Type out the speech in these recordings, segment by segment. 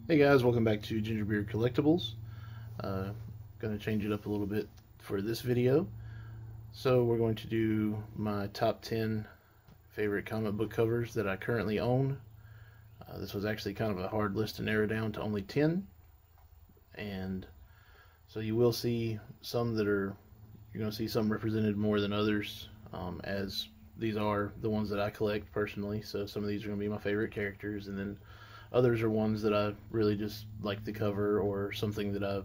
Hey guys, welcome back to Gingerbeard Collectibles. Going to change it up a little bit for this video. So we're going to do my top 10 favorite comic book covers that I currently own. This was actually kind of a hard list to narrow down to only 10. And so you will see some that are, you're going to see some represented more than others, as these are the ones that I collect personally. So some of these are going to be my favorite characters, and then others are ones that I really just like the cover or something that I've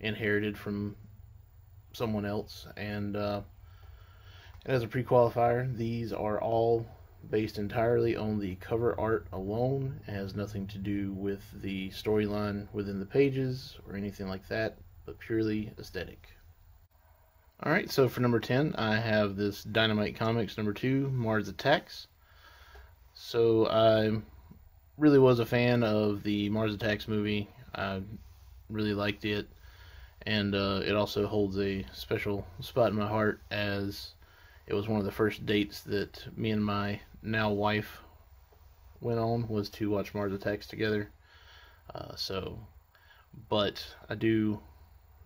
inherited from someone else. And as a pre-qualifier, these are all based entirely on the cover art alone. It has nothing to do with the storyline within the pages or anything like that, but purely aesthetic. Alright, so for number 10, I have this Dynamite Comics number 2, Mars Attacks. So I really was a fan of the Mars Attacks movie. I really liked it, and it also holds a special spot in my heart, as it was one of the first dates that me and my now wife went on, was to watch Mars Attacks together. But I do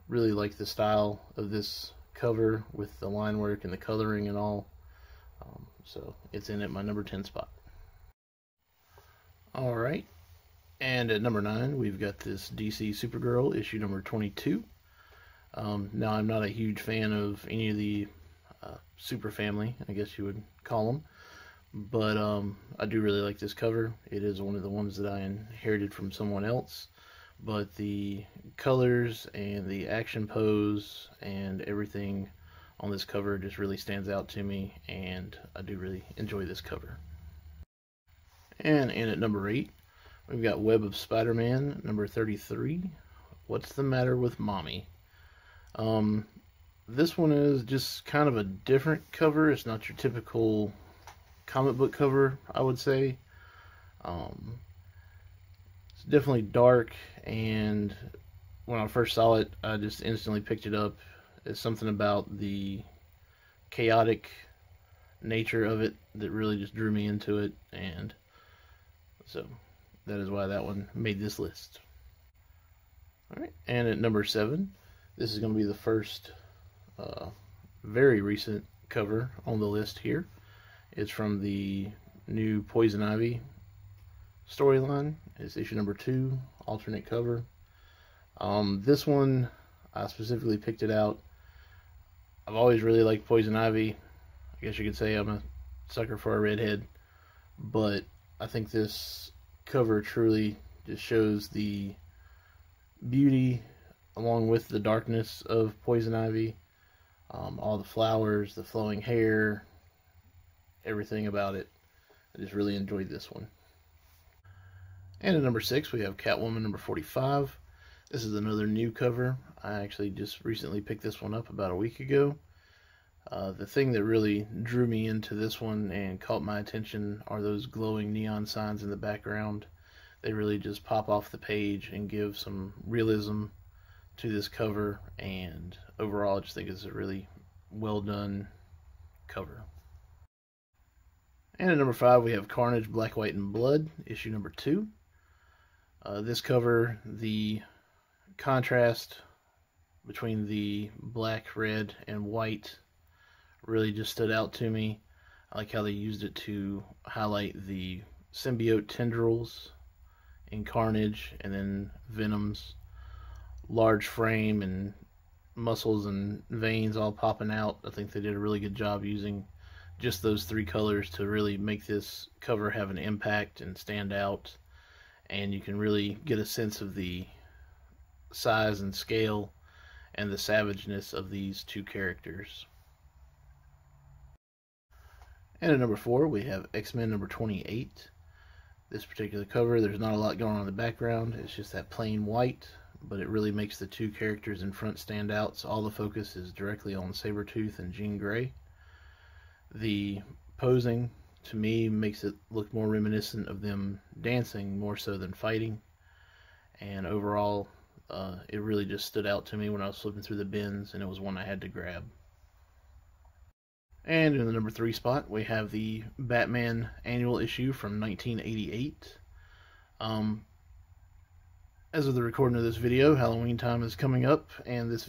really like the style of this cover with the line work and the coloring and all. So it's in at my number 10 spot. Alright, and at number 9 we've got this DC Supergirl issue number 22. Now I'm not a huge fan of any of the Super Family, I guess you would call them, but I do really like this cover. It is one of the ones that I inherited from someone else, but the colors and the action pose and everything on this cover just really stands out to me, and I do really enjoy this cover. And in at number 8, we've got Web of Spider-Man number 33. What's the Matter with Mommy? This one is just kind of a different cover. It's not your typical comic book cover, I would say. It's definitely dark, and when I first saw it, I just instantly picked it up. It's something about the chaotic nature of it that really just drew me into it, and so that is why that one made this list. Alright, and at number 7, this is going to be the first very recent cover on the list here. It's from the new Poison Ivy storyline. It's issue number 2, alternate cover. This one, I specifically picked it out. I've always really liked Poison Ivy. I guess you could say I'm a sucker for a redhead, but I think this cover truly just shows the beauty along with the darkness of Poison Ivy. All the flowers, the flowing hair, everything about it. I just really enjoyed this one. And at number 6, we have Catwoman number 45. This is another new cover. I actually just recently picked this one up about a week ago. The thing that really drew me into this one and caught my attention are those glowing neon signs in the background. They really just pop off the page and give some realism to this cover, and overall I just think it's a really well done cover. And at number 5, we have Carnage Black, White, and Blood, issue number 2. This cover, the contrast between the black, red, and white really just stood out to me. I like how they used it to highlight the symbiote tendrils in Carnage, and then Venom's large frame and muscles and veins all popping out. I think they did a really good job using just those 3 colors to really make this cover have an impact and stand out, and you can really get a sense of the size and scale and the savageness of these 2 characters. And at number 4, we have X-Men number 28. This particular cover, there's not a lot going on in the background. It's just that plain white, but it really makes the 2 characters in front stand out, so all the focus is directly on Sabretooth and Jean Grey. The posing, to me, makes it look more reminiscent of them dancing more so than fighting, and overall it really just stood out to me when I was flipping through the bins, and it was one I had to grab. And in the number 3 spot, we have the Batman annual issue from 1988. As of the recording of this video, Halloween time is coming up, and this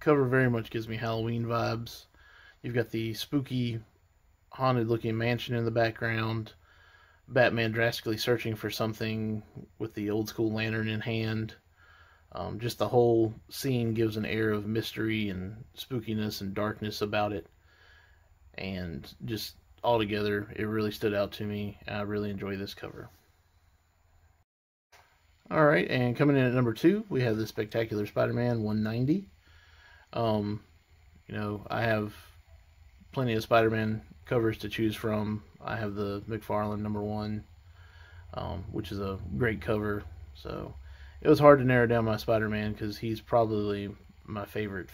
cover very much gives me Halloween vibes. You've got the spooky, haunted-looking mansion in the background, Batman drastically searching for something with the old-school lantern in hand. Just the whole scene gives an air of mystery and spookiness and darkness about it, and just altogether, it really stood out to me. I really enjoy this cover. Alright, and coming in at number 2, we have the Spectacular Spider-Man 190. I have plenty of Spider-Man covers to choose from. I have the McFarlane number 1, which is a great cover. So it was hard to narrow down my Spider-Man because he's probably my favorite.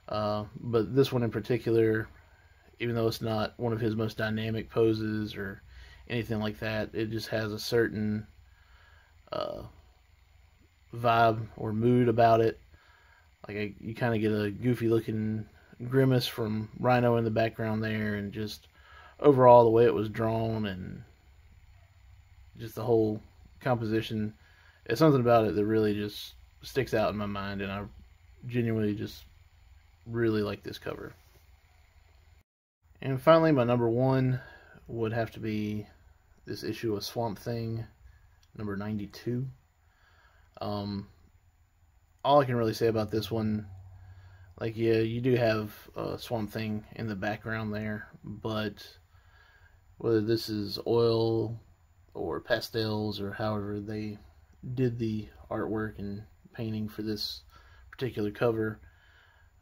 But this one in particular, even though it's not one of his most dynamic poses or anything like that, it just has a certain vibe or mood about it. Like you kind of get a goofy looking grimace from Rhino in the background there, and just overall the way it was drawn and just the whole composition, it's something about it that really just sticks out in my mind, and I genuinely just really like this cover. And finally, my number 1 would have to be this issue of Swamp Thing number 92. All I can really say about this one, like, yeah, you do have Swamp Thing in the background there, but whether this is oil or pastels or however they did the artwork and painting for this particular cover,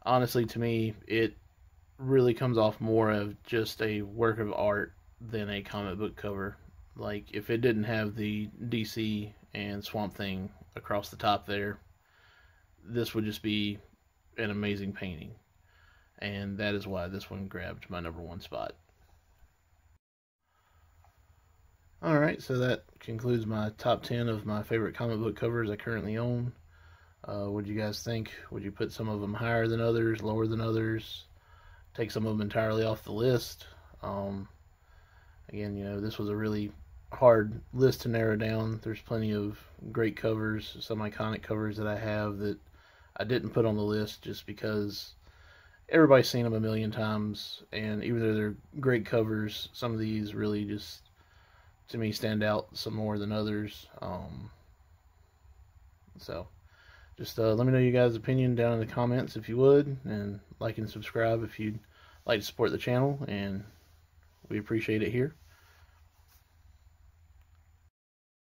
honestly, to me, it really comes off more of just a work of art than a comic book cover. Like, if it didn't have the DC and Swamp Thing across the top there, this would just be an amazing painting. And that is why this one grabbed my number 1 spot. Alright, so that concludes my top 10 of my favorite comic book covers I currently own. What do you guys think? Would you put some of them higher than others, lower than others? Take some of them entirely off the list? Again, this was a really hard list to narrow down. There's plenty of great covers, some iconic covers that I have that I didn't put on the list just because everybody's seen them a million times, and even though they're great covers, some of these really just, to me, stand out some more than others. So just let me know you guys' opinion down in the comments if you would, and like and subscribe if you'd like to support the channel, and we appreciate it here.